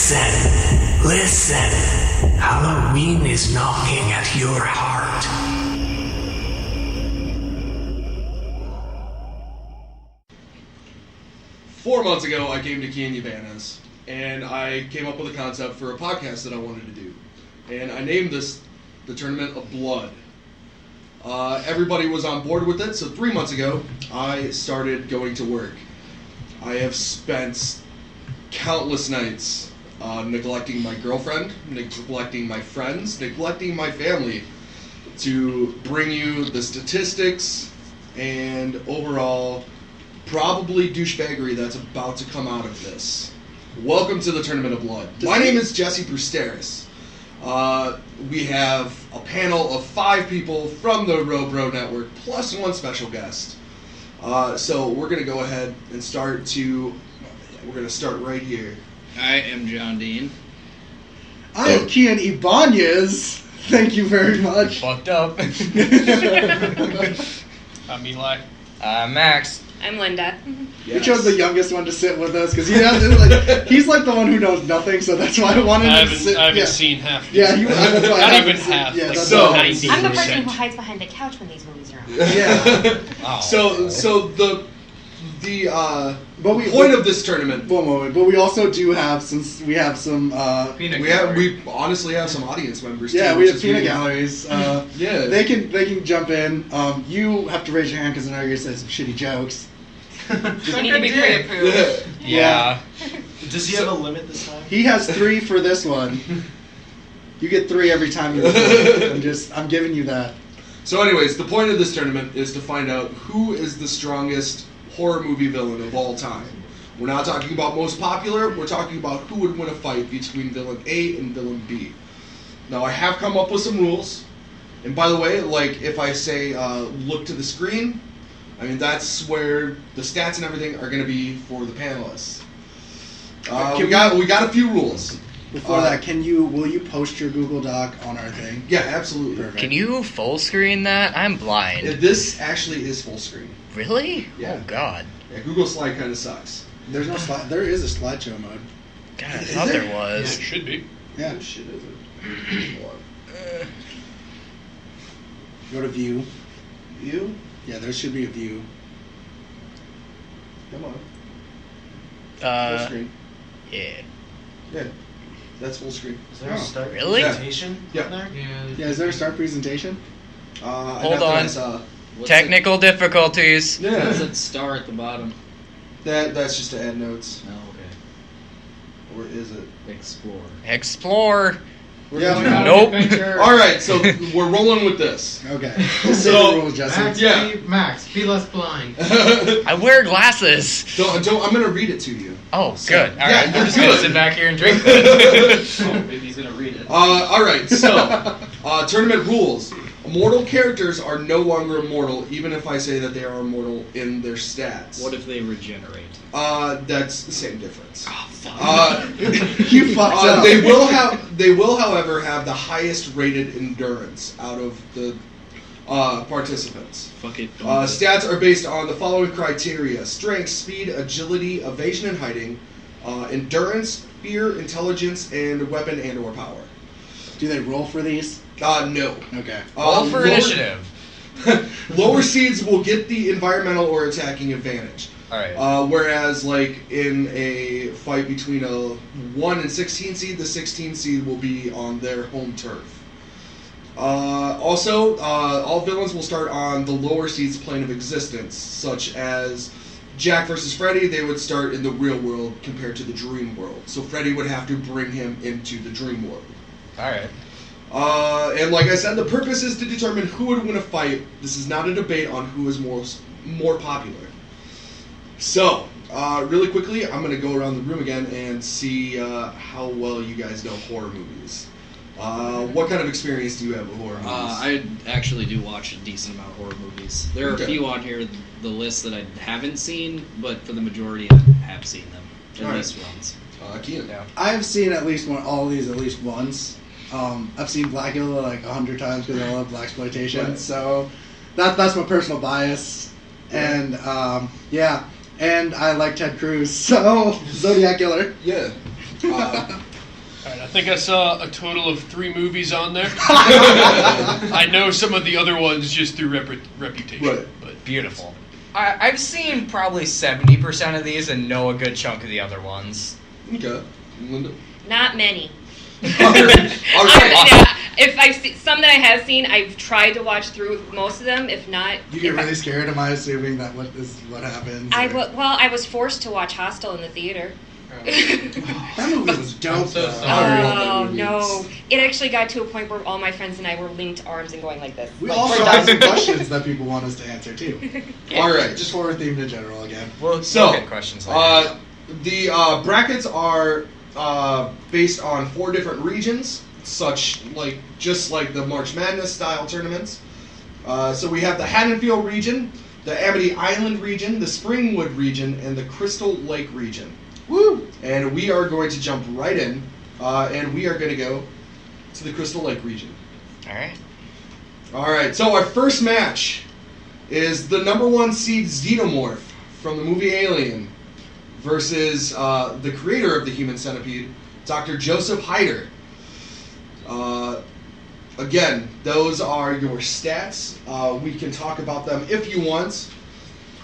Listen. Halloween is knocking at your heart. Four months ago, I came to Kien, and I came up with a concept for a podcast that I wanted to do. And I named this the Tournament of Blood. Everybody was on board with it, so 3 months ago, I started going to work. I have spent countless nights neglecting my girlfriend, neglecting my friends, neglecting my family to bring you the statistics and overall probably douchebaggery that's about to come out of this. Welcome to the Tournament of Blood. My name is Jessie Talks. We have a panel of 5 people from the Bro Network, plus one special guest. So we're going to go ahead and start right here. I am John Dean. I am Kien Ibanez. Thank you very much. Fucked up. I'm Eli. Max. I'm Linda. Yes. We chose the youngest one to sit with us because he's like the one who knows nothing, so that's why I wanted him to sit. I haven't seen half. Yeah, that's why not even half. Yeah, like so I'm the person who hides behind the couch when these movies are on. Yeah. So the point of this tournament. One moment, but we also do have some. We honestly have some audience members. Yeah, too, we have peanut galleries. Yeah, they can jump in. You have to raise your hand because I know you're gonna say some shitty jokes. You need to be pre-approved. Yeah. Does he have a limit this time? He has 3 for this one. You get 3 every time you record. I'm giving you that. So anyways, the point of this tournament is to find out who is the strongest horror movie villain of all time. We're not talking about most popular, we're talking about who would win a fight between villain A and villain B. Now I have come up with some rules. And by the way, like if I say look to the screen, I mean that's where the stats and everything are going to be for the panelists. We got a few rules. Before that, will you post your Google Doc on our thing? Yeah, absolutely. Perfect. Can you full screen that? I'm blind. This actually is full screen. Really? Yeah. Oh god. Yeah, Google Slide kind of sucks. There's no slide. There is a slideshow mode. God, I thought there Yeah, was. it should be. Yeah. Oh, shit, is it? Go to view. View? Yeah, there should be a view. Come on. Full screen. Yeah. Yeah, that's full screen. Is there a start Really? presentation Yeah. on there? Yeah, is there a start presentation? Hold on. What's Technical difficulties. It, Yeah, what's it star at the bottom? that's just to add notes. Oh, okay. Or is it? Explore. Explore. Yeah. Nope. All right, so we're rolling with this. Okay. So- the rules, Jesse. Yeah. Max, be less blind. I wear glasses. Don't. I'm gonna read it to you. Oh, good. All Yeah, right, you're I'm just gonna good. sit back here and drink this. Oh, maybe he's gonna read it. All right, so tournament rules. Immortal characters are no longer immortal, even if I say that they are immortal in their stats. What if they regenerate? That's the same difference. Oh, fuck. You fucked up. They will, however, have the highest rated endurance out of the participants. Fuck it. Stats are based on the following criteria: strength, speed, agility, evasion and hiding, endurance, fear, intelligence, and weapon and/or power. Do they roll for these? No. Okay. Roll for initiative. Lower seeds will get the environmental or attacking advantage. Alright. Whereas, like, in a fight between a 1 and 16 seed, the 16 seed will be on their home turf. Also, all villains will start on the lower seeds plane of existence, such as Jack versus Freddy, they would start in the real world compared to the dream world. So Freddy would have to bring him into the dream world. Alright. And like I said, the purpose is to determine who would win a fight. This is not a debate on who is more popular. So, really quickly, I'm going to go around the room again and see how well you guys know horror movies. What kind of experience do you have with horror movies? I actually do watch a decent amount of horror movies. There are a few on here, the list that I haven't seen, but for the majority I have seen them. At least once. Kien. Yeah. I've seen at least all these at least once. I've seen Blackula like 100 times because I love blaxploitation. Right. So that's my personal bias. And yeah, and I like Ted Cruz. So Zodiac Killer. Yeah. Alright, I think I saw a total of 3 movies on there. I know some of the other ones just through reputation. Right. But Beautiful. I've seen probably 70% of these and know a good chunk of the other ones. Okay. Linda? Not many. All right. Yeah, if I've seen some that I have seen, I've tried to watch through most of them. If not, You get really scared. Am I assuming that what happens? I was forced to watch Hostel in the theater. That movie was dope. I'm so though. sorry. Oh no! It actually got to a point where all my friends and I were linked arms and going like this. We Like, also we're have done. some questions that people want us to answer too. All right. Just horror themed in general again. We'll get questions later. The brackets are based on 4 different regions, just like the March Madness style tournaments. So we have the Haddonfield region, the Amity Island region, the Springwood region, and the Crystal Lake region. Woo! And we are going to jump right in, and we are going to go to the Crystal Lake region. All right. All right, so our first match is the number 1 seed Xenomorph from the movie Alien versus the creator of the human centipede, Dr. Joseph Hyder. Again, those are your stats. We can talk about them if you want.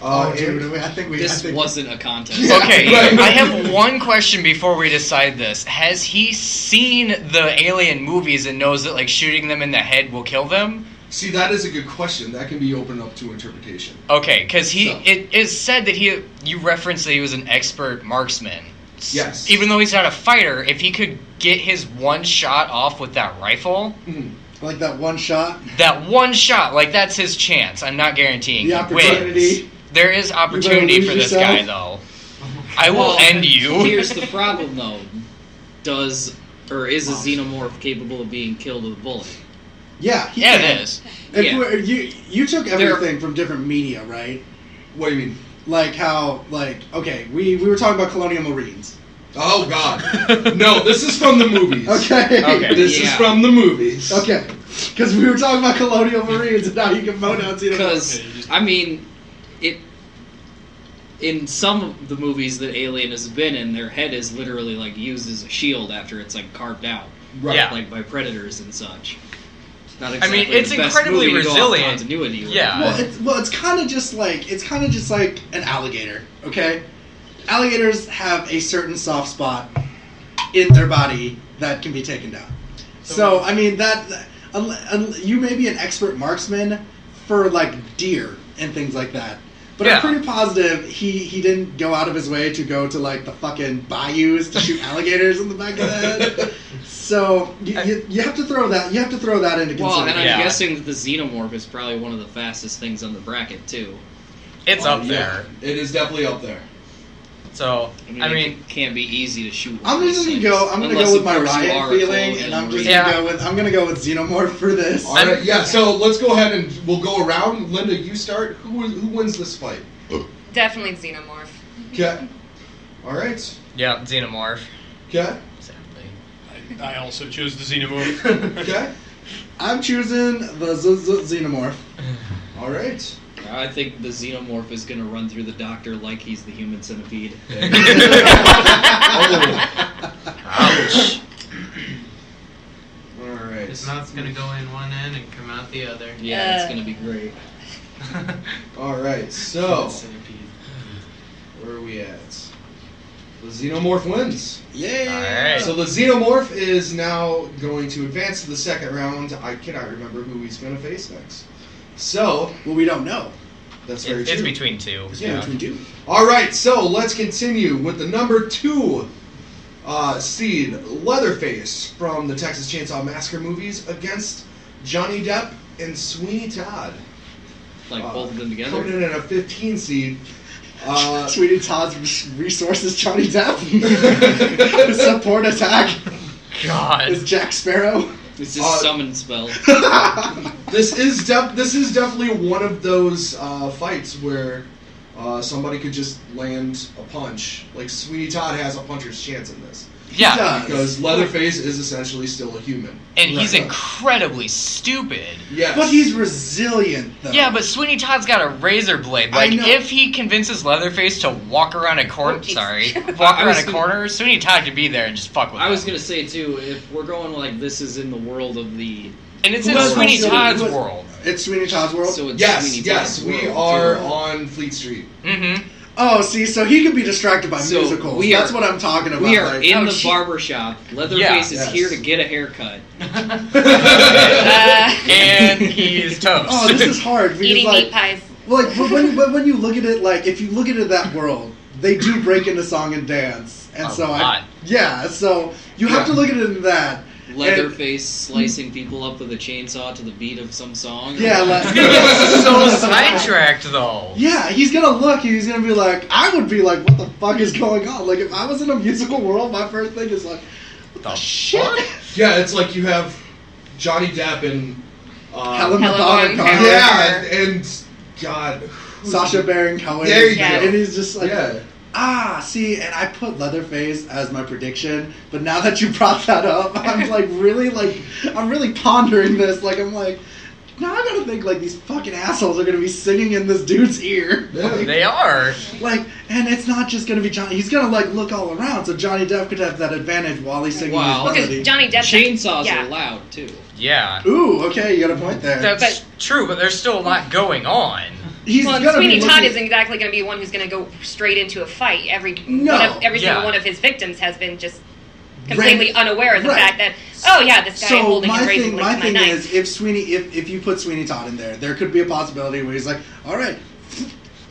Dude, I think This wasn't a contest. Okay, Right. I have one question before we decide this. Has he seen the Alien movies and knows that like shooting them in the head will kill them? See, that is a good question. That can be opened up to interpretation. Okay, because So. it is said that you referenced that he was an expert marksman. Yes. Even though he's not a fighter, if he could get his one shot off with that rifle, like that one shot. like that's his chance. I'm not guaranteeing The he opportunity. wins. There is opportunity lose for this yourself. guy, though. I will end you. Here's the problem, though. Is a xenomorph capable of being killed with a bullet? Yeah, he Yeah, can. it is. If Yeah. you took everything from different media, right? What do you mean? Like how, okay, we were talking about Colonial Marines. Oh, God. No, this is from the movies. Okay. Okay. This is Yeah. from the movies. Okay. Because we were talking about Colonial Marines, and now you can vote out Xenomorph. Because, I mean, in some of the movies that Alien has been in, their head is literally, like, used as a shield after it's, like, carved out. Right. Yeah. Like, by predators and such. It's not I exactly mean, it's the best incredibly movie to go off resilient. continuity with. Yeah. It's kind of just like an alligator. Okay, alligators have a certain soft spot in their body that can be taken down. So I mean you may be an expert marksman for like deer and things like that, but Yeah. I'm pretty positive he didn't go out of his way to go to like the fucking bayous to shoot alligators in the back of the head. So you have to throw that into consideration. Well, and I'm Yeah. guessing that the xenomorph is probably one of the fastest things on the bracket, too. It's up Yeah, there. it is definitely up there. So, I mean, it can't be easy to shoot. I'm just gonna things, go. I'm gonna unless, go with of my course, you are Ryan a feeling, colonial and I'm just marine. gonna go with Xenomorph for this. All right, yeah. So let's go ahead and we'll go around. Linda, you start. Who wins this fight? Definitely Xenomorph. Okay. All right. yeah, Xenomorph. Okay. Exactly. I also chose the xenomorph. Okay. I'm choosing the Xenomorph. All right. I think the xenomorph is going to run through the doctor like he's the human centipede. Ouch. All right. His mouth's gonna go in one end and come out the other. Yeah, it's going to be great. All right. So Centipede. where are we at? The Xenomorph wins. Yeah. Alright. So the Xenomorph is now going to advance to the second round. I cannot remember who he's going to face next. So Well, we don't know. that's very true. It's between two. It's Yeah. between two. All right, so let's continue with the number 2 seed, Leatherface from the Texas Chainsaw Massacre movies against Johnny Depp and Sweeney Todd. Like both of them together. Coming in at a 15 seed. Sweetie Todd's resources Johnny Depp. Support attack God. is Jack Sparrow. It's his summon spell. This is definitely one of those fights where somebody could just land a punch. Like Sweeney Todd has a puncher's chance in this. Yeah. does. Because Leatherface is essentially still a human. And he's Right. incredibly stupid. Yes. But he's resilient, though. Yeah, but Sweeney Todd's got a razor blade. I Like, know. if he convinces Leatherface to walk around a corner, Oh, jeez. walk I around was a gonna- corner, Sweeney Todd could be there and just fuck with him. I was gonna say too, if we're going like this is in the world of the, And it's Who in has Sweeney Sweeney- Todd's who has- world. It's Sweeney Todd's world? so it's Yes, Sweeney yes, Todd's we world, are too. on Fleet Street. Mm-hmm. Oh, see, so he could be distracted by So musicals. we That's are- what I'm talking about. We are like, in Oh, the shit. barber shop. Leatherface Yeah. is Yes. here to get a haircut. And he's toast. Oh, this is hard. Because, Eating like, meat pies. like when you look at it, like if you look into that world, they do break into song and dance, and A so lot. so you have to look at it in that. Leatherface slicing people up with a chainsaw to the beat of some song. Yeah, like, so sidetracked though. yeah, he's gonna look. He's gonna be like, I would be like, what the fuck is going on? Like if I was in a musical world, my first thing is like, what the shit? Yeah, it's like you have Johnny Depp and Helen Helen Bonham Bonham Carter. yeah, and God, who's- Sasha Baron Cohen. There you go. And he's just like, Yeah, see, and I put Leatherface as my prediction, but now that you brought that up, I'm really pondering this. Like, I'm like, now I gotta think, like, these fucking assholes are gonna be singing in this dude's ear. Yeah. They are. Like, and it's not just gonna be Johnny, he's gonna, like, look all around, so Johnny Depp could have that advantage while he's singing Wow. his Because melody. Johnny Depp. Chainsaws yeah. are loud too. Yeah. Ooh, okay, you got a point there. That's true, but there's still a lot going on. He's Well, and gonna Sweeney be Todd looking- isn't exactly going to be one who's going to go straight into a fight. Every No. single Yeah. one of his victims has been just completely unaware of the Right. fact that, oh yeah, this guy So holding my his razor thing, blade my to my thing knife. is, if you put Sweeney Todd in there could be a possibility where he's like, all right,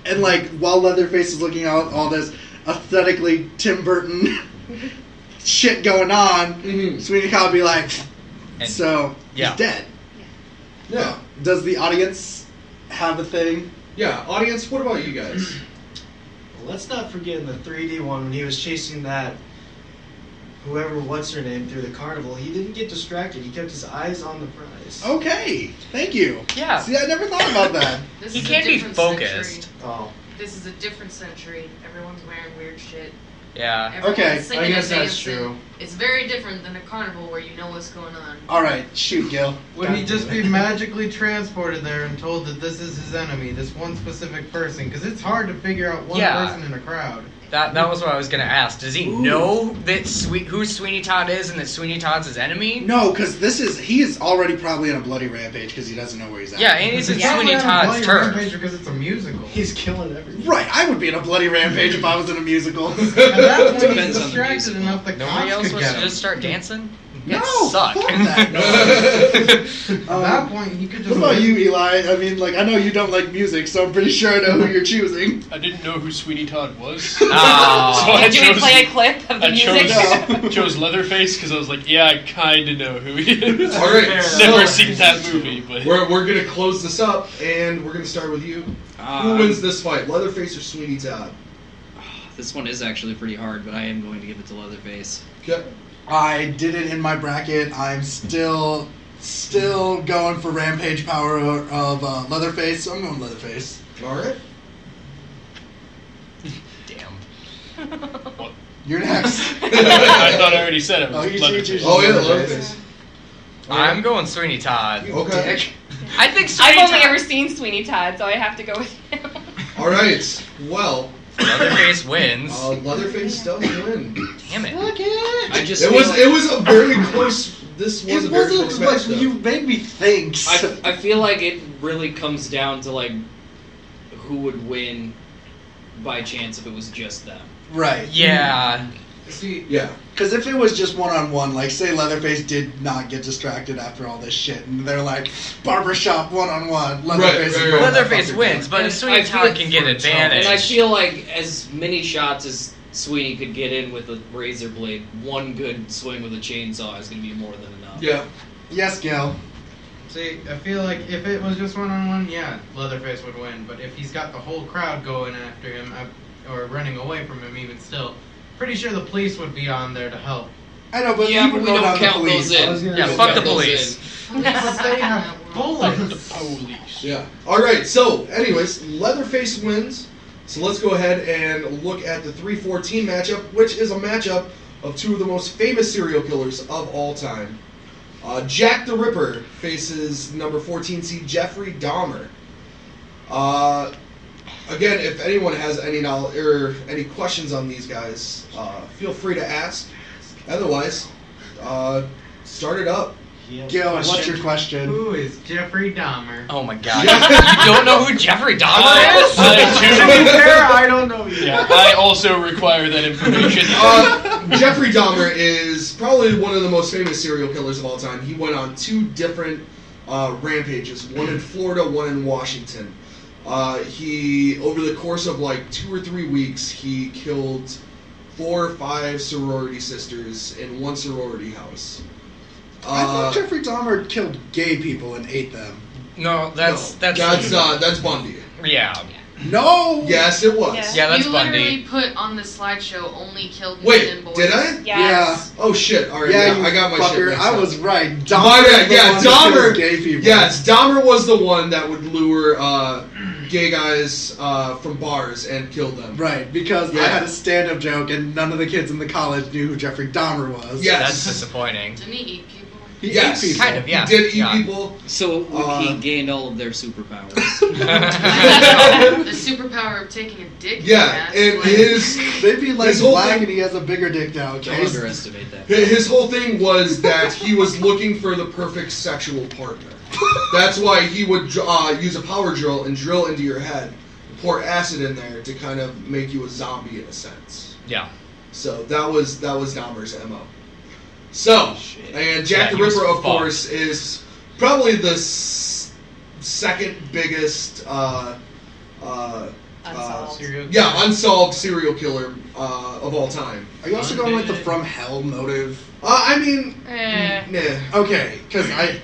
and like while Leatherface is looking at all this aesthetically Tim Burton shit going on, Mhm. Sweeney Todd would be like, And- so yeah. he's dead. yeah, Does the audience have a thing? yeah. Audience, what about you guys? Let's not forget in the 3D one when he was chasing that whoever, what's her name, through the carnival, he didn't get distracted. He kept his eyes on the prize. Okay, thank you. Yeah. See, I never thought about that. This He is can't a be different focused. Century. Oh. This is a different century. Everyone's wearing weird shit. Yeah. Everyone's Okay, singing I guess and that's dancing. true. It's very different than a carnival where you know what's going on. All right, shoot, Gil. Would he just be magically transported there and told that this is his enemy, this one specific person? Because it's hard to figure out one Yeah. person in a crowd. That was what I was gonna ask. Does he Ooh. know that who Sweeney Todd is and that Sweeney Todd's his enemy? No, because he is already probably in a bloody rampage because he doesn't know where he's at. Yeah, and he's in Yeah. Sweeney Probably on a Todd's bloody turf. rampage because it's a musical. He's killing everyone. Right, I would be in a bloody rampage if I was in a At musical. that point, he's Depends on the distracted musical. enough that Nobody cops else could wants get to him. just start dancing? No, That suck. fuck that. At that point, he could just. What about you, Eli? I mean, like, I know you don't like music, so I'm pretty sure I know who you're choosing. I didn't know who Sweeney Todd was. Oh. So I Did you chose- play a clip of the I music? chose Leatherface because I was like, yeah, I kind of know who he is. All right, Never so seen that movie, but we're gonna close this up, and we're gonna start with you. Who wins this fight, Leatherface or Sweeney Todd? This one is actually pretty hard, but I am going to give it to Leatherface. Okay. I did it in my bracket. I'm still going for rampage power of Leatherface, so I'm going Leatherface. All right. Damn. You're next. I thought I already said it. Oh, you Leatherface. choose- Oh yeah, Leatherface. I'm going Sweeney Todd. Okay. Dick. I think Sweeney I've only Todd. ever seen Sweeney Todd, so I have to go with him. All right. Well, Leatherface wins. Leatherface does win. Damn it. I just It feel was like- it was a very close. This was a It very close wasn't match. like though. you made me think. I feel like it really comes down to like who would win by chance if it was just them. Right. Yeah. See, Yeah. Because if it was just one-on-one, like say Leatherface did not get distracted after all this shit, and they're like barbershop one-on-one, Leatherface, Right, is right, going right. that Leatherface fucking wins, down. but if And Sweeney I feel- Todd can get advantage. And I feel like as many shots as Sweeney could get in with a razor blade, one good swing with a chainsaw is going to be more than enough. Yeah. Yes, Gil. see, I feel like if it was just one-on-one, yeah, Leatherface would win. But if he's got the whole crowd going after him, or running away from him even still, pretty sure the police would be on there to help. I know, but Yeah, you but would we go don't down the count police. those in. I was gonna Yeah, say- fuck the Those police. But they have bullets. Police. Yeah. All right. So, anyways, Leatherface wins. So let's go ahead and look at the 3-14 matchup, which is a matchup of two of the most famous serial killers of all time. Jack the Ripper faces number 14 seed Jeffrey Dahmer. Again, if anyone has any knowledge or any questions on these guys, feel free to ask. Otherwise, start it up. Gil, what's your question? Who is Jeffrey Dahmer? Oh my god. You don't know who Jeffrey Dahmer is? To be fair, I don't know either. Yeah, I also require that information. Jeffrey Dahmer is probably one of the most famous serial killers of all time. He went on 2 different rampages, one in Florida, one in Washington. He, over the course of like 2 or 3 weeks, he killed 4 or 5 sorority sisters in one sorority house. I thought Jeffrey Dahmer killed gay people and ate them. No, that's Bundy. Yeah. No. Yes, it was. Yeah, that's you Bundy. literally put on the slideshow only killed men Wait, and boys. did I? Yes. Oh shit! All right, Yeah, I got my fucker. shit mixed up. I was right. My Dahmer. bad. Yeah, Dahmer. Gay people. Yes, Dahmer was the one that would lure gay guys from bars and kill them. Right, because Yeah. I had a stand-up joke and none of the kids in the college knew who Jeffrey Dahmer was. Yes. That's disappointing. Didn't he eat people? He Yes. ate people. Kind of, yeah. He did eat Yeah. people. So he gained all of their superpowers. The superpower of taking a dick. Yeah, and like, his Maybe like His whole black thing- and he has a bigger dick now. Don't Okay. underestimate that. his whole thing was that he was looking for the perfect sexual partner. That's why he would use a power drill and drill into your head, pour acid in there to kind of make you a zombie in a sense. Yeah. So that was Dahmer's MO. So, and Jack Yeah, the he was Ripper, of fucked. course, is probably the second biggest Unsolved. unsolved serial killer of all time. Are you also going with the from hell motive? I mean, Eh. nah. Okay, because I'm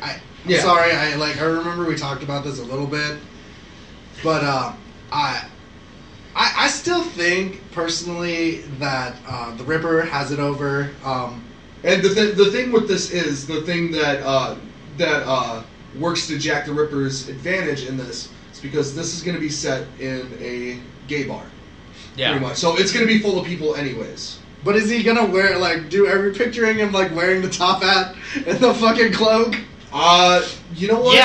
Yeah. sorry. I remember we talked about this a little bit, but I still think personally that the Ripper has it over. And the thing with this is the thing that works to Jack the Ripper's advantage in this is because this is going to be set in a gay bar, pretty much. So it's going to be full of people anyways. But is he gonna wear picturing him like wearing the top hat and the fucking cloak? You know what?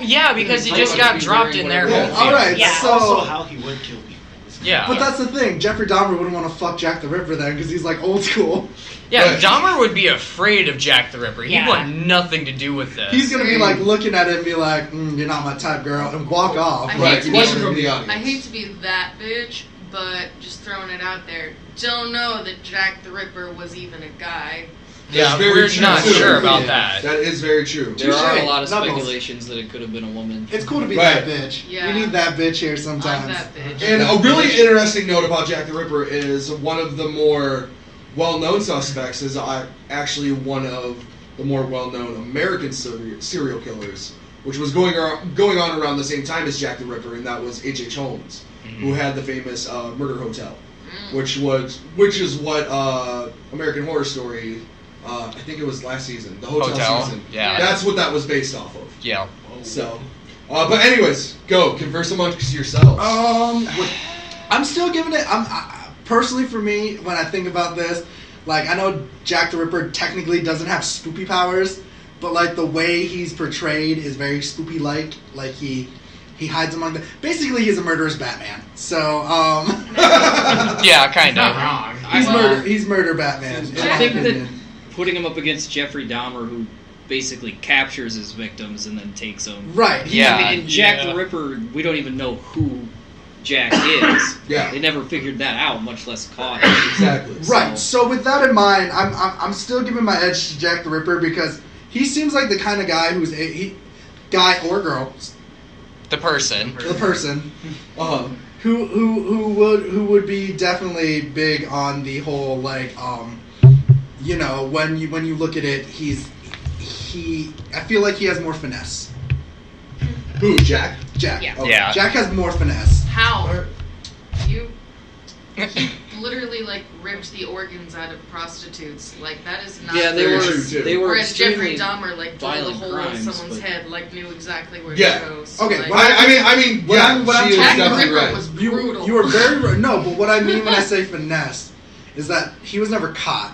Yeah, because he just got dropped in there. Yeah. home All right, Yeah. so Also, how he would kill people. Yeah. but that's the thing. Jeffrey Dahmer wouldn't want to fuck Jack the Ripper then because he's like old school. Yeah, Right. Dahmer would be afraid of Jack the Ripper. He'd Yeah. want nothing to do with this. He's gonna be like looking at it and be like, "You're not my type, girl," and walk off. I Right, hate to question be- from the audience. I hate to be that bitch, but just throwing it out there. Don't know that Jack the Ripper was even a guy. Yeah, That's very we're true, not too. sure about Yeah. that. That is very true. There are a Touche. lot of Knuckles. speculations that it could have been a woman. It's cool to be Right. that bitch. Yeah. We need that bitch here I'm sometimes. that bitch. And a really interesting note about Jack the Ripper is one of the more well-known suspects is actually one of the more well-known American serial killers, which was going on around the same time as Jack the Ripper, and that was H.H. Holmes, who had the famous Murder Hotel, which is what American Horror Story, I think it was last season, the hotel season. Yeah. That's what that was based off of. Yeah. So, but anyways, go converse amongst yourselves. I'm still giving it. Personally, for me, when I think about this, like I know Jack the Ripper technically doesn't have spoopy powers, but like the way he's portrayed is very spoopy-like. Like he hides among the. Basically, he's a murderous Batman. So Yeah, kind Not of. wrong. he's murder Batman. in I my think opinion. that putting him up against Jeffrey Dahmer, who basically captures his victims and then takes them. Right. Yeah. And Jack Yeah. the Ripper, we don't even know who Jack is. Yeah. They never figured that out, much less caught him. Exactly. Right. So with that in mind, I'm still giving my edge to Jack the Ripper because he seems like the kind of guy who's guy or girl, The person. the person Uh-huh. who would be definitely big on the whole like when you look at it, I feel like he has more finesse. Who, Jack? Jack. Yeah. Okay. Yeah. Jack has more finesse. How? He literally like ripped the organs out of prostitutes. Like that is not. Yeah, they Very were. true, too. They were Whereas Jeffrey extremely Dahmer like drilled a violent hole crimes, in someone's but- head, like knew exactly where Yeah. to go. So, Okay, like, what I mean, What yeah, I'm- what I'm she is Jack the definitely Ripper right. was brutal. You were very no, but what I mean when I say finesse is that he was never caught.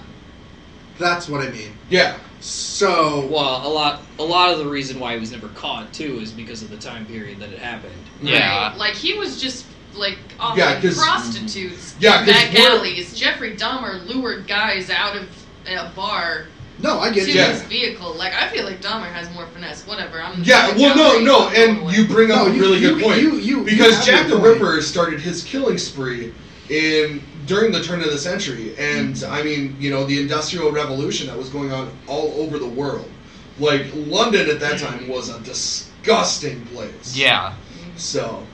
That's what I mean. Yeah. So well, a lot of the reason why he was never caught too is because of the time period that it happened. Yeah, like he was just like offering prostitutes in back alleys. Jeffrey Dahmer lured guys out of a bar. No, I get to you. his vehicle. Like I feel like Dahmer has more finesse. Whatever. I'm no, and you bring up a really good point because Jack the point. Ripper started his killing spree during the turn of the century, and I mean, you know, the Industrial Revolution that was going on all over the world. Like London at that time was a disgusting place. Yeah. So.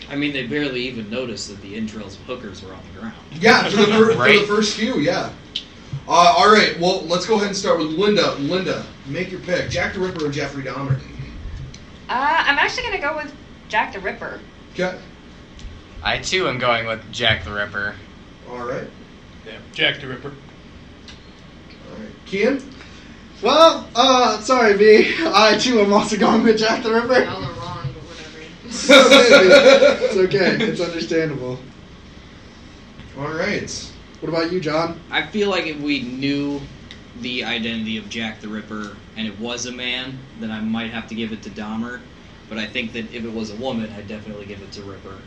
I mean, they barely even noticed that the entrails of hookers were on the ground. Yeah, for the first few, yeah. All right, well, let's go ahead and start with Linda. Linda, make your pick. Jack the Ripper or Jeffrey Dahmer? I'm actually going to go with Jack the Ripper. Okay. I, too, am going with Jack the Ripper. All right. Yeah, Jack the Ripper. All right. Kien? Well, sorry, B. I, too, am also going with Jack the Ripper. Y'all are wrong, but whatever. It's okay. It's understandable. All right. What about you, John? I feel like if we knew the identity of Jack the Ripper and it was a man, then I might have to give it to Dahmer. But I think that if it was a woman, I'd definitely give it to Ripper.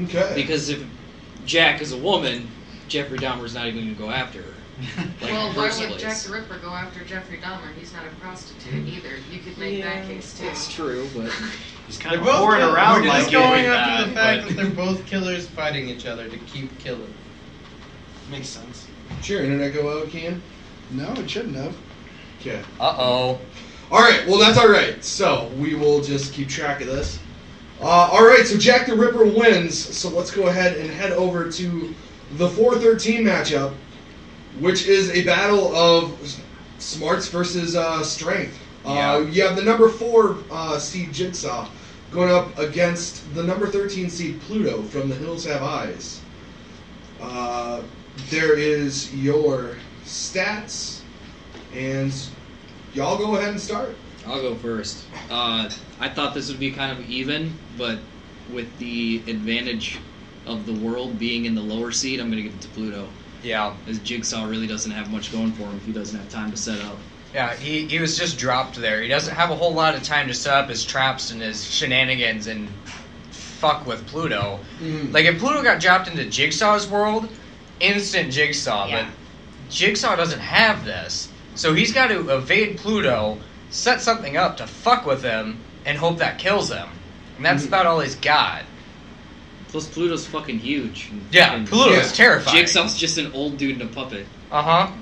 Okay. Because if Jack is a woman, Jeffrey Dahmer's not even going to go after her. Like, Well, why first would place. Jack the Ripper go after Jeffrey Dahmer? He's not a prostitute either. You could make that case too. That's true, but He's They're kind of both pouring around we're like just going it, after the fact but- that they're both killers fighting each other to keep killing. Makes sense. Sure, internet go out, Kien? No, it shouldn't have. Okay. Uh-oh. All right, well, that's all right. So we will just keep track of this. All right, so Jack the Ripper wins. So let's go ahead and head over to the 4-13 matchup, which is a battle of smarts versus strength. You have the number 4 seed Jigsaw going up against the number 13 seed Pluto from The Hills Have Eyes. There is your stats, and y'all go ahead and start. I'll go first. I thought this would be kind of even, but with the advantage of the world being in the lower seed, I'm going to give it to Pluto. Yeah. As Jigsaw really doesn't have much going for him if he doesn't have time to set up. Yeah, he was just dropped there. He doesn't have a whole lot of time to set up his traps and his shenanigans and fuck with Pluto. Like, if Pluto got dropped into Jigsaw's world, instant Jigsaw, Yeah. but Jigsaw doesn't have this. So he's got to evade Pluto, set something up to fuck with him, and hope that kills him. And that's about all he's got. Plus, Pluto's fucking huge. Yeah, Pluto's terrifying. Jigsaw's just an old dude in a puppet. Uh-huh.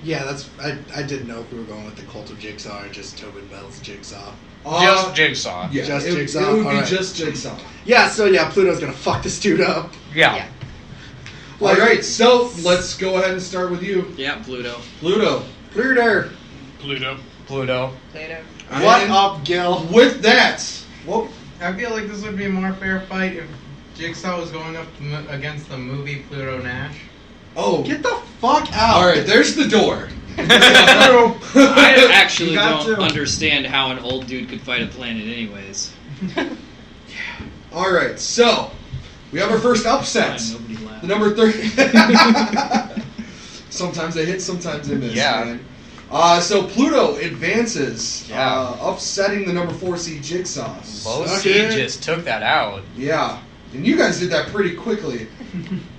Yeah, that's. I didn't know if we were going with the Cult of Jigsaw or just Tobin Bell's Jigsaw. Just Jigsaw. Yeah, Just it Jigsaw? would be Alright. just Jigsaw. Yeah, so yeah, Pluto's gonna fuck this dude up. Yeah. All right, so let's go ahead and start with you. Yeah, Pluto. Pluto. Pluto. Pluto. Pluto. What And up, Gil? with that, well, I feel like this would be a more fair fight if Jigsaw was going up against the movie Pluto Nash. oh, Get the fuck out! all right, there's the door. I actually You got don't to. understand how an old dude could fight a planet anyways. All right, so we have our first upset. Nobody laughed. The number 30. Sometimes they hit, sometimes they miss. Yeah. Man. So Pluto advances, Yeah. upsetting the number 4 seed Jigsaw. Low Suck seed it. just took that out. Yeah, and you guys did that pretty quickly.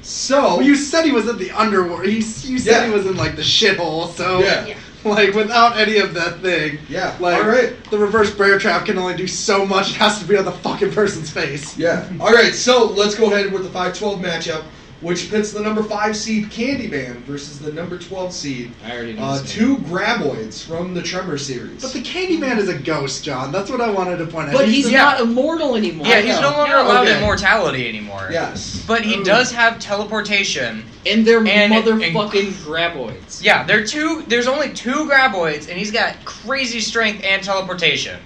So Well, you said he was in the underworld. You said Yeah. he was in like the shithole. So yeah, like without any of that thing. yeah. Like All right. the reverse bear trap can only do so much. It has to be on the fucking person's face. Yeah. All right. So let's go ahead with the 5-12 matchup, which pits the number 5 seed Candyman versus the number 12 seed. I already know. this Two Graboids from the Tremor series. But the Candyman is a ghost, John. That's what I wanted to point out. But he's Yeah. not immortal anymore. Yeah, he's no longer Yeah, allowed okay. immortality anymore. Yes. But he does have teleportation. And they're And- motherfucking graboids. Yeah, there's only 2 Graboids, and he's got crazy strength and teleportation.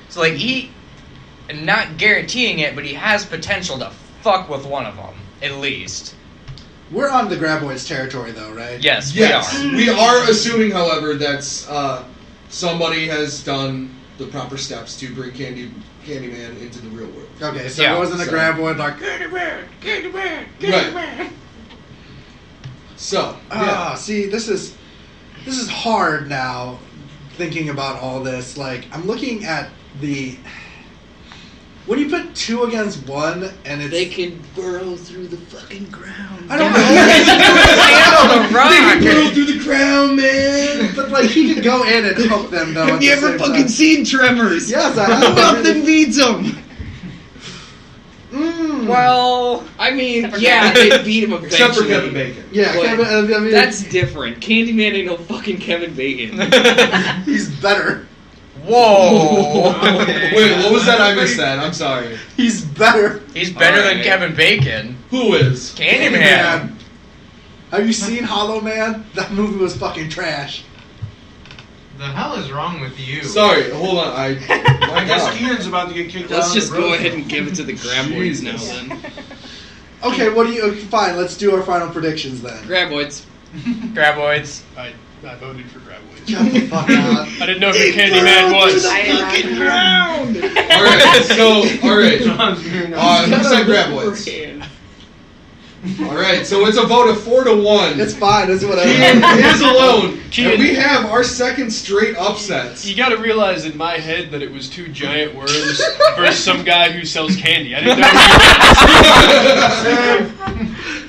So, like, not guaranteeing it, but he has potential to fuck with one of them, at least. We're on the Graboids territory, though, right? Yes, Yes. we are. We are assuming, however, that somebody has done the proper steps to bring Candyman into the real world. Okay, so Yeah, it wasn't a so- Graboid like Candyman, Candyman, Right. Candyman. So, yeah. See, this is hard now. Thinking about all this, like I'm looking at when you put 2 against 1, and it's They can burrow through the fucking ground. I don't know. They can burrow through the ground, man. But like he could go in and hook them though. Have you ever fucking seen Tremors? Yes, I have. Nothing beats them. Well, I mean, yeah, they beat him eventually. Except for Kevin Bacon. Yeah, But Kevin, I mean, that's different. Candyman ain't no fucking Kevin Bacon. he's better. whoa. Wait, what was that? I missed that. I'm sorry. He's better. He's better than Alright. Kevin Bacon. Who is? Candyman. Have you seen Hollow Man? That movie was fucking trash. The hell is wrong with you? Sorry, hold on. My I guess God. Kien's about to get kicked out. Let's of just the go road. ahead and give it to the Graboids now then. Okay, what do you? Fine, let's do our final predictions then. Graboids. Graboids. I voted for Graboids. Shut the fuck up. I didn't know who Candyman was. I ground. Alright, John's hearing who said Graboids? Alright, so it's a vote of 4-1. It's fine. It's whatever. Kien is alone. Kien. And we have our second straight upsets. You gotta realize in my head that it was 2 giant worms versus some guy who sells candy. I didn't know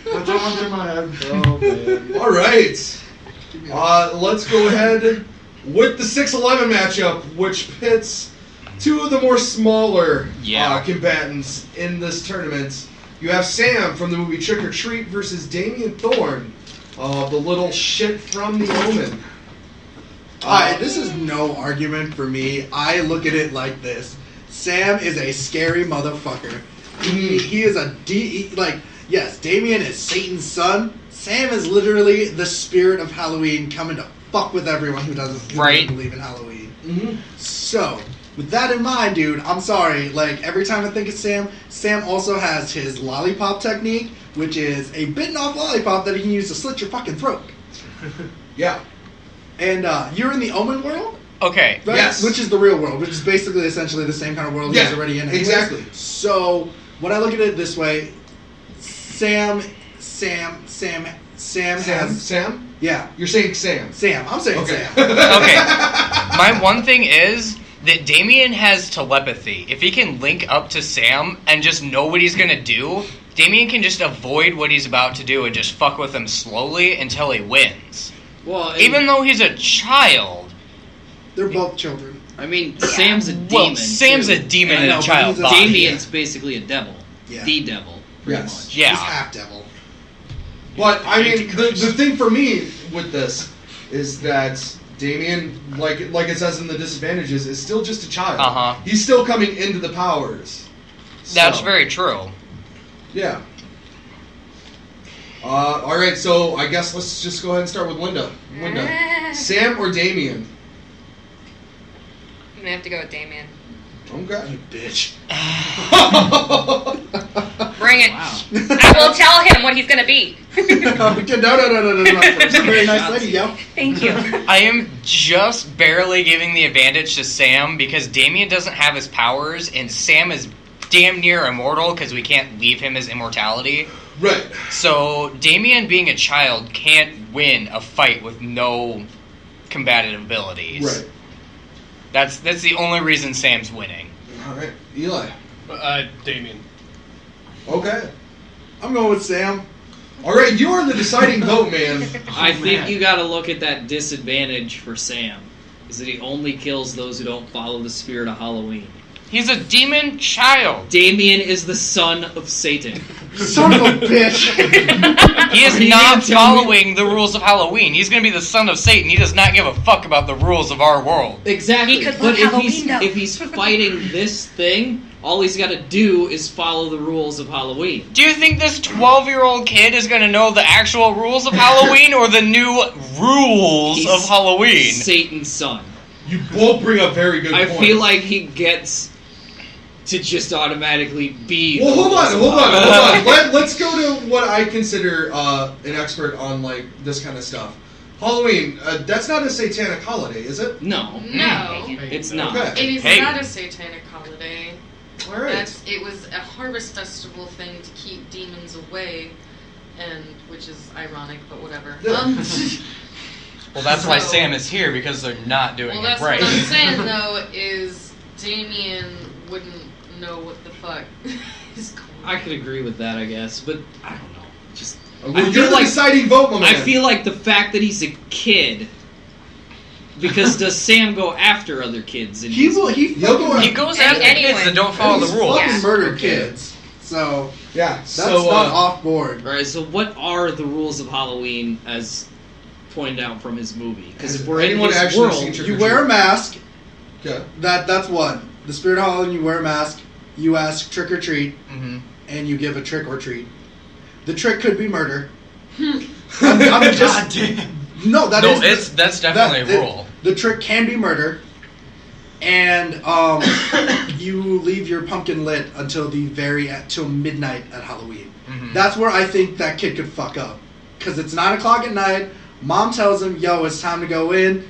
That's all went through my head. Oh, man. Alright. Let's go ahead with the 6-11 matchup, which pits 2 of the more smaller combatants in this tournament. You have Sam from the movie Trick or Treat versus Damien Thorne, the little shit from The Omen. Alright, this is no argument for me. I look at it like this. Sam is a scary motherfucker. He is yes, Damien is Satan's son. Sam is literally the spirit of Halloween coming to fuck with everyone who doesn't believe in Halloween. So, with that in mind, dude, I'm sorry. Like, every time I think of Sam, Sam also has his lollipop technique, which is a bitten off lollipop that he can use to slit your fucking throat. Yeah. And you're in the Omen world? Okay. Right? Yes. Which is the real world, which is basically essentially the same kind of world he's already in. Anyways. Exactly. So, when I look at it this way, Sam has... Sam? Yeah. You're saying Sam. Sam. I'm saying Okay. Sam. Okay. My one thing is that Damien has telepathy. If he can link up to Sam and just know what he's gonna do, Damien can just avoid what he's about to do and just fuck with him slowly until he wins. Well, Even though he's a child. They're both children. I mean, Sam's a demon. Well, Sam's too. a demon I in know, a but child he's a- body. Damien's basically a devil. Yeah. The devil, pretty Yes. much. Yeah. He's half devil. But, I mean, the thing for me with this is that Damien, like it says in the disadvantages, is still just a child. Uh-huh. He's still coming into the powers. That's So, very true. Yeah. Alright, so I guess let's just go ahead and start with Linda. Sam or Damien? I'm gonna have to go with Damien. Okay. You bitch. Bring it. Wow. I will tell him what he's gonna be. No. First, a very nice lady, yo. Thank you. I am just barely giving the advantage to Sam because Damien doesn't have his powers and Sam is damn near immortal because we can't leave him his immortality. Right. So Damien, being a child, can't win a fight with no combative abilities. Right. That's the only reason Sam's winning. Alright. Eli. Damien. Okay. I'm going with Sam. Alright, you are the deciding vote, man. I think you gotta look at that disadvantage for Sam. Is that he only kills those who don't follow the spirit of Halloween. He's a demon child. Damien is the son of Satan. Son of a bitch. He is Are you not gonna tell me- following the rules of Halloween. He's going to be the son of Satan. He does not give a fuck about the rules of our world. Exactly. He could But love if Halloween, he's though. if he's fighting this thing, all he's got to do is follow the rules of Halloween. Do you think this 12-year-old kid is going to know the actual rules of Halloween or the new rules He's of Halloween? Satan's son. You both bring up very good I points. feel like he gets to just automatically be. Well, the hold rules of on. Halloween. Let's go to what I consider an expert on like this kind of stuff. Halloween. That's not a satanic holiday, is it? No, No. it's not. Okay. It is Hey. not a satanic holiday. All right. It was a harvest festival thing to keep demons away. and which is ironic, but whatever. Well, that's why So- Sam is here, because they're not doing Well, it that's right. what I'm saying though, is Damien wouldn't know what the fuck is going on. I could agree with that, I guess, but I don't know. Just Well, you're the deciding vote, my man. I feel like the fact that he's a kid. Because does Sam go after other kids? And He will. He goes after kids that don't follow the rules. Fucking murder kids. So yeah, that's so, not off board. Right. So what are the rules of Halloween as pointed out from his movie? Because if Has we're in anyone his actually world, seen Trick or You Treat? wear a mask. Okay. That's one. The spirit of Halloween. You wear a mask. You ask trick or treat, and you give a trick or treat. The trick could be murder. I'm just. No, that's definitely a rule. The trick can be murder, and you leave your pumpkin lit until till midnight at Halloween. That's where I think that kid could fuck up, because it's 9 o'clock at night. Mom tells him, "Yo, it's time to go in."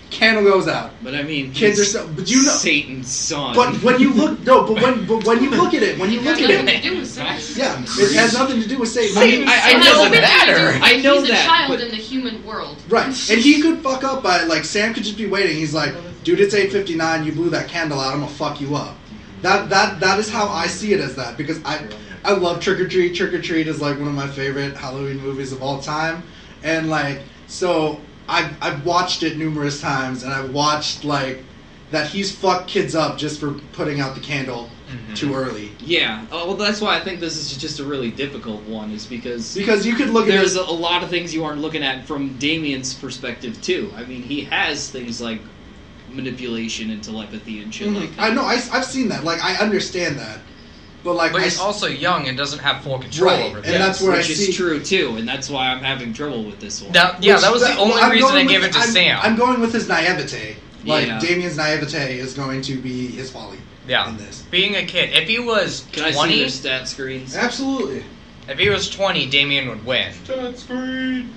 Candle goes out. but I mean, Kids are he's so, but you know, Satan's son. but when you look, when you look at it, Nothing to do with sex. yeah, it has nothing to do with Satan. I It know has everything that. to do with- I know he's that, a child but- in the human world. Right, and he could fuck up by, like, Sam could just be waiting. He's like, dude, it's 8:59. You blew that candle out. I'm gonna fuck you up. That is how I see it, as that, because I love Trick or Treat. Trick or Treat is like one of my favorite Halloween movies of all time, and like so I've watched it numerous times, and I've watched like that he's fucked kids up just for putting out the candle too early. Yeah. Oh, well, that's why I think this is just a really difficult one, is because you could look at there's a lot of things you aren't looking at from Damien's perspective too. I mean, he has things like manipulation and telepathy and shit like that. I know. I've seen that. Like, I understand that, but like, But he's also young and doesn't have full control over and things. that's where Which I is see. true too, and that's why I'm having trouble with this one. That was the only reason I gave it to Sam. I'm going with his naivete. Like, Yeah. Damien's naivete is going to be his folly Yeah. in this. Being a kid, if he was Can I see 20, their stat screens? Absolutely. if he was 20, Damien would win. Touch screen.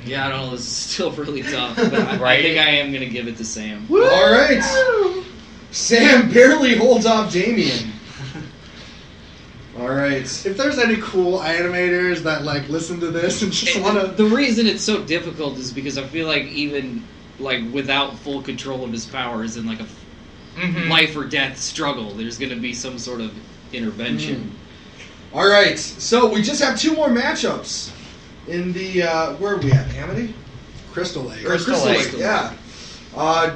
Yeah, I don't know. This is still really tough, but I Right? think I am gonna give it to Sam. All right. Sam barely holds off Damien. All right. If there's any cool animators that like listen to this and just want to, The reason it's so difficult is because I feel like even like without full control of his powers in like a life or death struggle, there's gonna be some sort of intervention. All right. So we just have 2 more matchups in the where are we at? Amity? Crystal Lake. Crystal Lake. Yeah.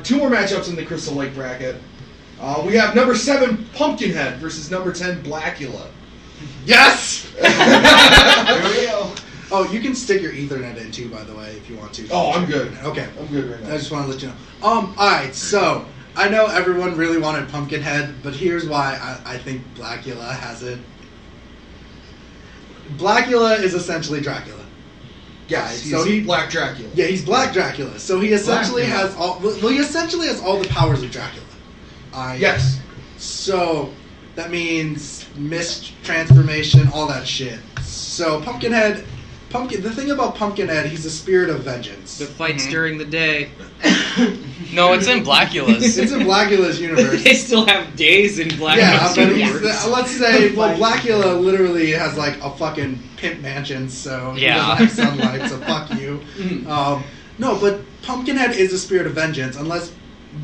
2 more matchups in the Crystal Lake bracket. We have number 7 Pumpkinhead versus number 10 Blackula. Yes. There we go. Oh, you can stick your Ethernet in too, by the way, if you want to. Oh, I'm good. Okay. I'm good right now. I just want to let you know. All right. So I know everyone really wanted Pumpkinhead, but here's why I think Blackula has it. Blackula is essentially Dracula. Yes, So he- Black Dracula. Yeah, he's Black Dracula. So he essentially Black has all. Well, he essentially has all the powers of Dracula. Yes. So that means mist transformation, all that shit. So Pumpkinhead, the thing about Pumpkinhead, he's a spirit of vengeance. The fights during the day. No, it's in Blackula's. It's in Blackula's universe. They still have days in Black Yeah, but universe. let's say, well, Blackula literally has like a fucking pimp mansion, so he Yeah. doesn't have sunlight, so fuck you. No, but Pumpkinhead is a spirit of vengeance, unless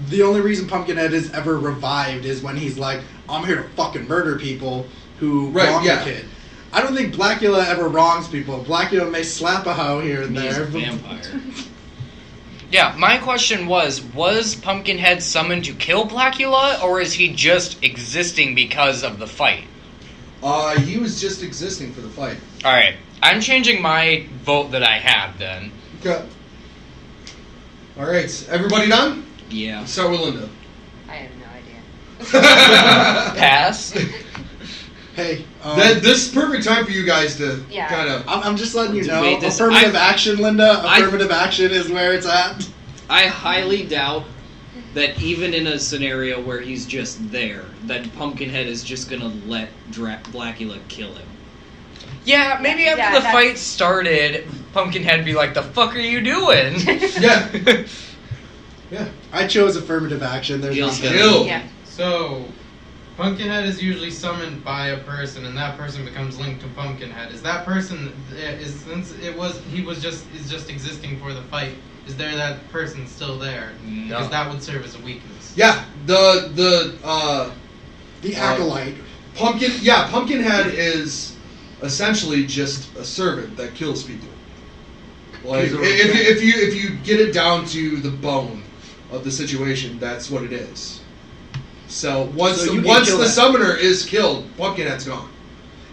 the only reason Pumpkinhead is ever revived is when he's like, I'm here to fucking murder people who wrong the kid. I don't think Blackula ever wrongs people. Blackula may slap a hoe here and He's there. a vampire. Yeah, my question was Pumpkinhead summoned to kill Blackula, or is he just existing because of the fight? He was just existing for the fight. Alright, I'm changing my vote that I have then. Okay. All right, everybody done? Yeah. Let's start with Linda. I have no idea. Pass. Hey, This is perfect time for you guys to Yeah. kind of. I'm just letting you know. Debate this. Affirmative action, Linda. Affirmative action is where it's at. I highly doubt that even in a scenario where he's just there, that Pumpkinhead is just gonna let Blackula kill him. Yeah, maybe after Yeah, the fight started, Pumpkinhead be like, the fuck are you doing? Yeah. Yeah. I chose affirmative action. There's Feels nothing. good. Kill. Yeah. So, Pumpkinhead is usually summoned by a person, and that person becomes linked to Pumpkinhead. Is that person since he is just existing for the fight? Is there that person still there? No. Because that would serve as a weakness. Yeah, the acolyte. Pumpkinhead is essentially just a servant that kills people. Like if you get it down to the bone of the situation, that's what it is. So once the summoner is killed, Pumpkinhead's gone.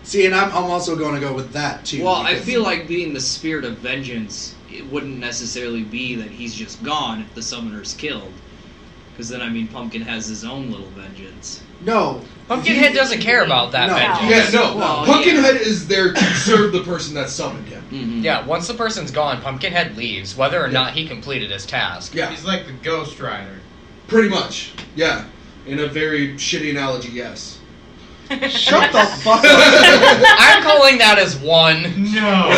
See, and I'm also going to go with that too. Well, I feel like being the spirit of vengeance, it wouldn't necessarily be that he's just gone if the summoner's killed. Because then, I mean, Pumpkin has his own little vengeance. No. Pumpkinhead doesn't care about that vengeance. Yeah, no. Well, Pumpkinhead is there to serve the person that summoned him. Mm-hmm. Yeah, once the person's gone, Pumpkinhead leaves, whether or not he completed his task. Yeah. He's like the Ghost Rider. Pretty much. Yeah. In a very shitty analogy, yes. Shut the fuck up. I'm calling that as one. No.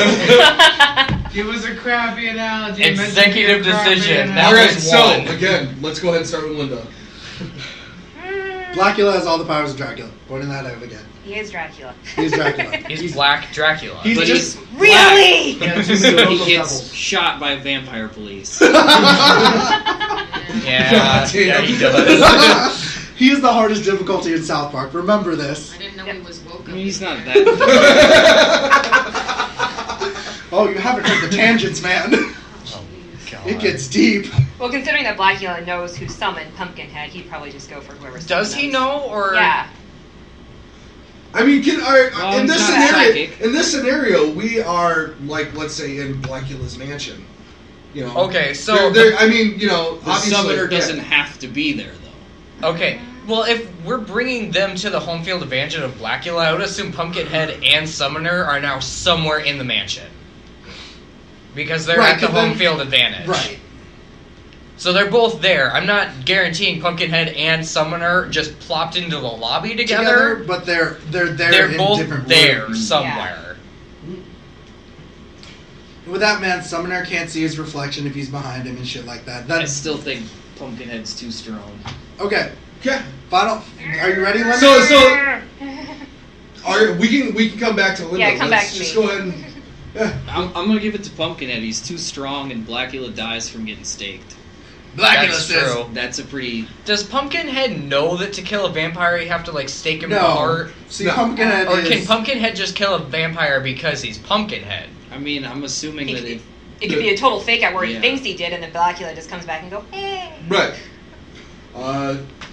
It was a crappy analogy. Executive decision. That Alright, was so, one. again, let's go ahead and start with Linda. Blackula has all the powers of Dracula. Pointing that out again. He is Dracula. He's Dracula. He's Black Dracula. He's But just he's Really? black, so he gets shot by vampire police. Yeah, he does. He is the hardest difficulty in South Park. Remember this. I didn't know he was woke I up. mean, he's not that. Oh, you haven't heard the tangents, man. Oh, God. It gets deep. Well, considering that Blackula knows who summoned Pumpkinhead, he'd probably just go for whoever. Does he summoned know, or Yeah. I mean, Well, in this he's not scenario, psychic. we are like, let's say, in Blackula's mansion. You know. Okay, so I mean, you know, The obviously, summoner yeah. doesn't have to be there, though. okay. Well, if we're bringing them to the home field advantage of Blackula, I would assume Pumpkinhead and Summoner are now somewhere in the mansion. Because they're Right, at the 'cause home then- field advantage. Right. So they're both there. I'm not guaranteeing Pumpkinhead and Summoner just plopped into the lobby together. But they're there They're in both different there rooms. somewhere. With that man, Summoner can't see his reflection if he's behind him and shit like that. I That's still think Pumpkinhead's too strong. okay. Yeah. Final. Are you ready, Linda? So, we can come back to Linda. Yeah, come back Let's to just me. go ahead and. Yeah. I'm gonna give it to Pumpkinhead. He's too strong, and Blackula dies from getting staked. That's true. That's a pretty. Does Pumpkinhead know that to kill a vampire you have to like stake him No. apart? See, No. Pumpkinhead Or is. can Pumpkinhead just kill a vampire because he's Pumpkinhead? I mean, I'm assuming It that could, if it could be a total fake out where he Yeah. thinks he did, and then Blackula just comes back and go, eh. Right.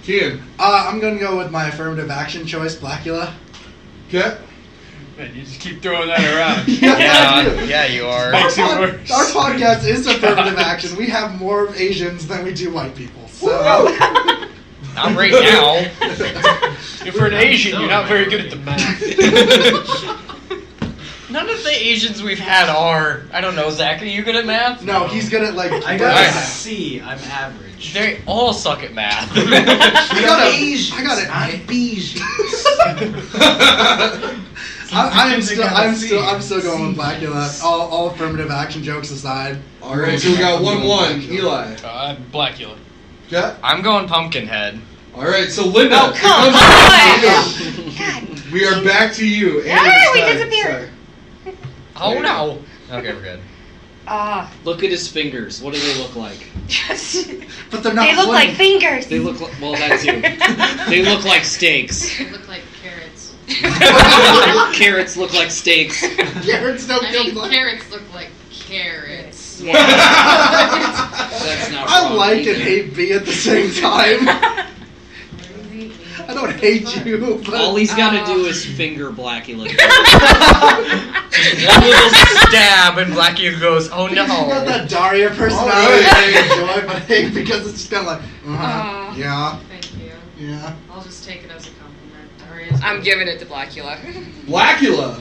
Kien. I'm gonna go with my affirmative action choice, Blackula. Okay. Man, you just keep throwing that around. Yeah, you are. Makes it worse. Our podcast is affirmative action. We have more Asians than we do white people. So Not right now. If you're an Asian, you're not very good at the math. None of the Asians we've had are. I don't know, Zach, are you good at math? no, he's good at like. I got Alright. a C. I'm average. They all suck at math. I got a. Asians, I got not it. Asians. I'm still going with Blackula. All affirmative action jokes aside. All right. So we got 1-1. Eli. Blackula. Okay. I'm going Pumpkinhead. All right. So Linda. Oh, come it comes back to on! you. We are back to you. Ah, Anna, we this time. disappeared. Sorry. Oh no. Okay, we're good. look at his fingers. What do they look like? But they're not. They look flinty. like fingers. They look like that too. They look like steaks. They look like carrots. Carrots look like steaks. Carrots don't I look mean, like. carrots look like carrots. Yeah. That's not I wrong like either. and hate B at the same time. I don't hate you, but All he's got to do is finger Blackula. One little stab and Blackie goes, oh no. He's got that Daria personality I enjoy, but hate because it's just kind of like, yeah, Thank you. yeah. I'll just take it as a compliment. Daria's I'm giving it to Blackula. Blackula.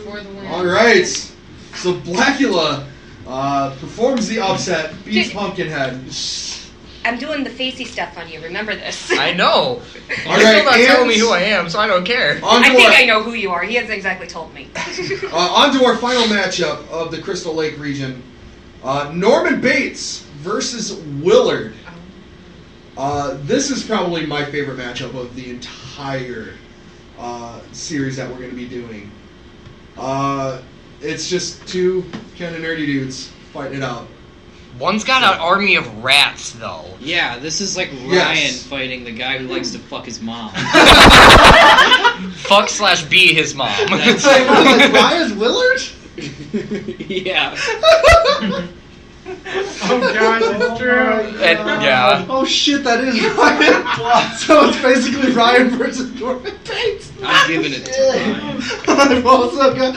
for the win. All right. So Blackula performs the upset, beats Dude. Pumpkinhead. I'm doing the facey stuff on you. Remember this. I know. All You're right, still not and telling me who I am, so I don't care. On to I think our, I know who you are. He hasn't exactly told me. on to our final matchup of the Crystal Lake region. Norman Bates versus Willard. This is probably my favorite matchup of the entire series that we're going to be doing. It's just two kind of nerdy dudes fighting it out. One's got an army of rats, though. Yeah, this is like Ryan Yes. fighting the guy who likes to fuck his mom. Fuck/be his mom. That's Like Ryan's Willard? yeah. Oh god, that's true. Yeah. Oh shit, that is Ryan. So it's basically Ryan versus Norman Bates. I'm giving it to Ryan. I've also got.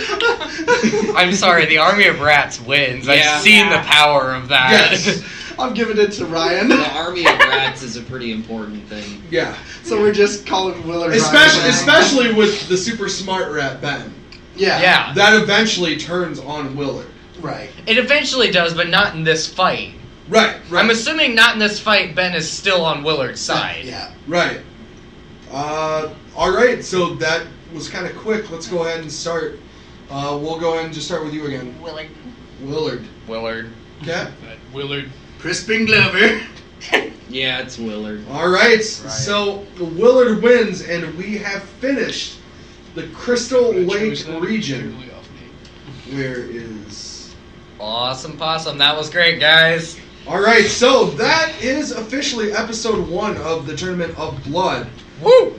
I'm sorry, the army of rats wins. Yeah. I've seen the power of that. Yes. I'm giving it to Ryan. The army of rats is a pretty important thing. Yeah. So we're just calling Willard Especially, Ryan. especially with the super smart rat Ben. Yeah. Yeah. That eventually turns on Willard. Right. It eventually does, but not in this fight. Right. I'm assuming not in this fight. Ben is still on Willard's side. Yeah. Right. All right. So that was kind of quick. Let's go ahead and start. We'll go ahead and just start with you again. Willard. Willard. Okay. Willard. Crispin Glover. Yeah, it's Willard. All right. So Willard wins, and we have finished the Crystal Lake region. Where is? Awesome possum. That was great, guys. All right. So that is officially episode 1 of the Tournament of Blood. Woo!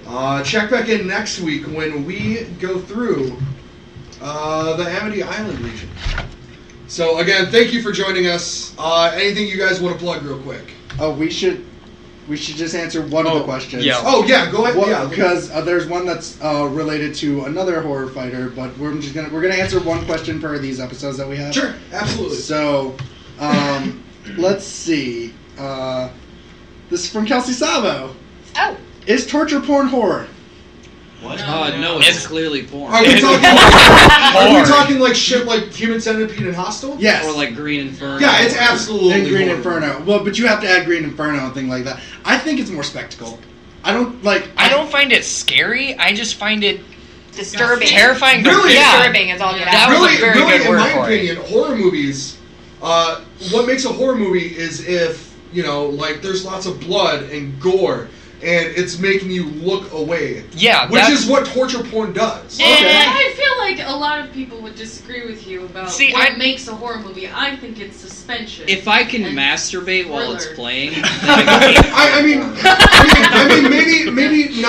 Check back in next week when we go through the Amity Island region. So again, thank you for joining us. Anything you guys want to plug real quick? Oh, we should just answer one of the questions. yeah. Oh yeah, go ahead. Yeah, Because there's one that's related to another horror fighter, but we're gonna answer one question per these episodes that we have. sure, absolutely. So, let's see. This is from Kelsey Savo. Oh. Is torture porn horror? What? No, it's clearly porn. Are we talking? Are we talking like shit like Human Centipede and Hostel? Yes. Or like Green Inferno. Yeah, it's absolutely And Green horror. Inferno. Well, but you have to add Green Inferno and things like that. I think it's more spectacle. I don't find it scary. I just find it Disturbing. terrifying. Really? Yeah. Disturbing is all you That have. was a very good in word my for it. opinion, horror movies. What makes a horror movie is if like there's lots of blood and gore, and it's making you look away. Yeah, which is what torture porn does. And I feel like a lot of people would disagree with you about what makes a horror movie. I think it's suspension. If I can and masturbate while it's thriller. playing, then I maybe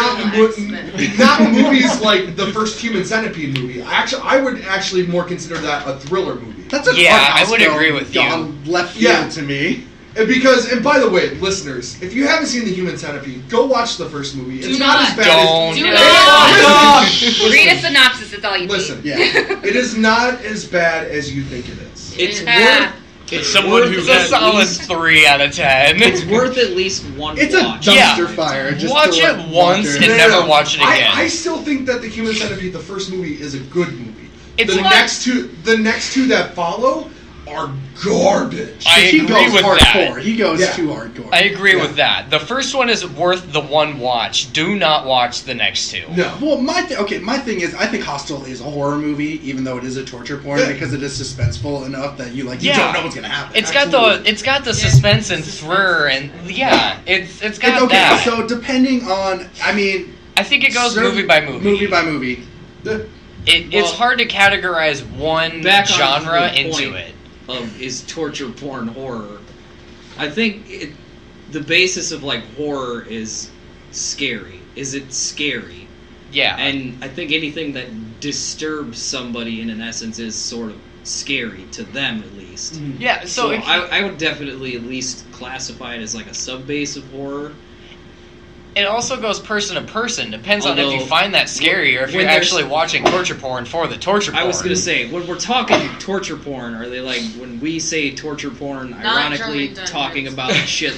not movies like the first Human Centipede movie. I would actually more consider that a thriller movie. That's a I would agree with you. gone left field to me. And by the way, listeners, if you haven't seen the Human Centipede, go watch the first movie. It's Do not not. as bad Don't. as Read a synopsis, it's all you Listen, Yeah. it is not as bad as you think it is. it's Ah. worth. It's someone who It's a solid 3 out of 10. It's worth at least one It's a watch. dumpster fire. Just Watch to it let once wander. and never watch it again. I still think that the Human Centipede, the first movie, is a good movie. It's the like- next two that follow are garbage. I he agree goes with hardcore. that. He goes Yeah. too hardcore. I agree with that. The first one is worth the one watch. Do not watch the next 2. No. Well, my thing is, I think Hostel is a horror movie, even though it is a torture porn, Yeah. because it is suspenseful enough that you Yeah. don't know what's gonna happen. It's Absolutely. got the suspense and thriller and it's got Okay, that. so depending on, I mean, I think it goes certain- movie by movie. Movie by movie. It's Well, hard to categorize one back on genre the into point it. Of is torture porn horror. I think the basis of like horror is scary. Is it scary? Yeah. And I think anything that disturbs somebody in an essence is sort of scary to them at least. Yeah, so if you- I would definitely at least classify it as like a sub base of horror. it also goes person to person. Depends on if you Although, find that scary or if when you're there's- actually watching torture porn for the torture porn. I was gonna say, when we're talking torture porn, are they like, when we say torture porn, Not ironically German talking Dungeons. about shit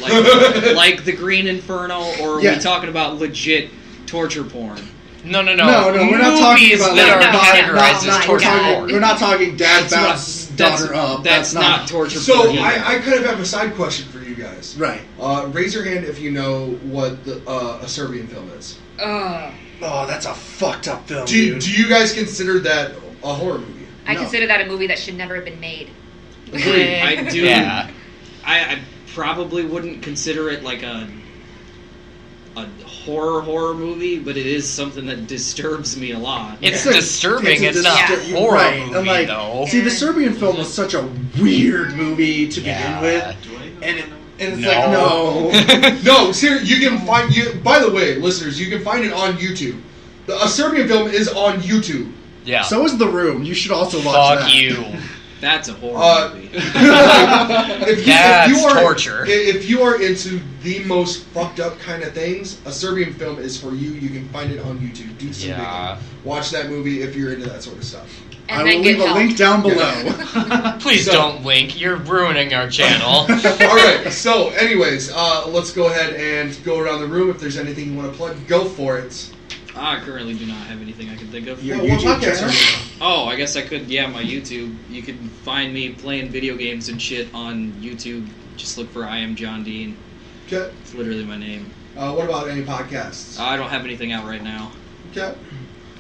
like the Green Inferno, or are Yes. we talking about legit torture porn? No, No, we're not talking Movies about that that. are categorized as torture We're not talking dad That's bounce daughter up. That's not torture So porn. either. I kind of have a side question for you guys. Right. Raise your hand if you know what a Serbian film is. Ugh. Oh, that's a fucked up film, Do dude. you guys consider that a horror movie? I No. consider that a movie that should never have been made. I do. Yeah. I probably wouldn't consider it like a a horror movie, but it is something that disturbs me a lot. It's disturbing. It's not a horror movie, and like, though. See, the Serbian film was such a weird movie to begin with, and it's like No, seriously, you can find by the way, listeners, you can find it on YouTube. A Serbian film is on YouTube. Yeah. So is The Room. You should also watch that. Fuck you. That's a horror movie. That's torture. If you are into the most fucked up kind of things, a Serbian film is for you. You can find it on YouTube. Do some digging. Watch that movie if you're into that sort of stuff. And I then will get leave a link down below. Yeah. Please don't link. You're ruining our channel. All right. So, anyways, let's go ahead and go around the room. If there's anything you want to plug, go for it. I currently do not have anything I can think of. Your YouTube channel? Oh, I guess I could. Yeah, my YouTube. You can find me playing video games and shit on YouTube. Just look for I Am John Dean. Okay. It's literally my name. What about any podcasts? I don't have anything out right now. Okay.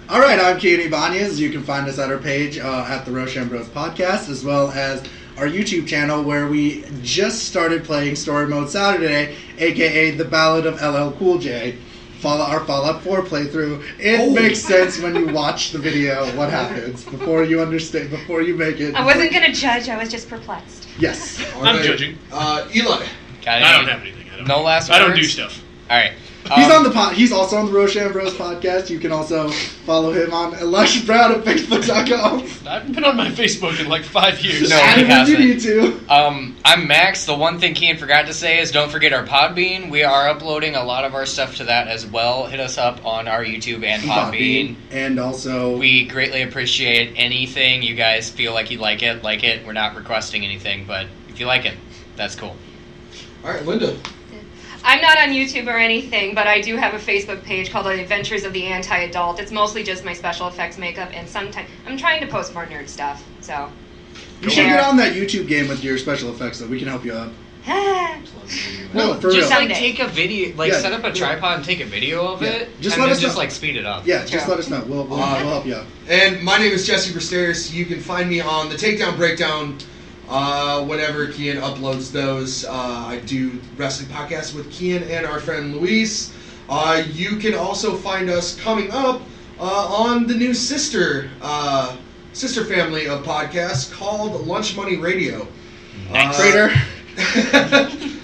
All right, I'm Kien Ibanez. You can find us at our page at the Roshan Bros Podcast, as well as our YouTube channel, where we just started playing Story Mode Saturday, a.k.a. The Ballad of LL Cool J. Our Fallout 4 playthrough. It makes sense when you watch the video what happens before you understand, before you make it. I wasn't going to judge, I was just perplexed. Yes. I'm judging. Eli. I don't have anything. No last words? I don't do stuff. All right. He's on the He's also on the Roshan Bros podcast. You can also follow him on Elisha Brown at Facebook.com. I haven't been on my Facebook in like 5 years. No, he hasn't. You need to. I'm Max. The one thing Kien forgot to say is don't forget our Podbean. We are uploading a lot of our stuff to that as well. Hit us up on our YouTube and Podbean. And also, we greatly appreciate anything you guys feel like you like it. We're not requesting anything, but if you like it, that's cool. All right, Linda. I'm not on YouTube or anything, but I do have a Facebook page called The Adventures of the Anti-Adult. It's mostly just my special effects makeup, and sometimes I'm trying to post more nerd stuff, so. You should get on that YouTube game with your special effects, so we can help you out. No, for just real. take a video, set up a tripod and take a video of it, just and let then us know. speed it up. Yeah, just let us know. We'll help you out. And my name is Jesse Bristeris. You can find me on the Takedown Breakdown. Whenever Kien uploads those, I do wrestling podcasts with Kien and our friend Luis. You can also find us coming up on the new sister family of podcasts called Lunch Money Radio. Trader.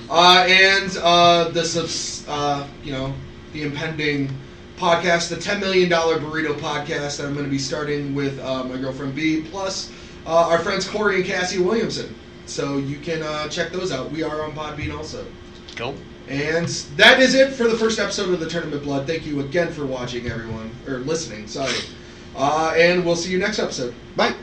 And the impending podcast, the $10 Million Burrito Podcast that I'm going to be starting with my girlfriend B, plus our friends Corey and Cassie Williamson. So you can check those out. We are on Podbean also. Cool. And that is it for the first episode of the Tournament Blood. Thank you again for watching, everyone. Or listening, sorry. And we'll see you next episode. Bye.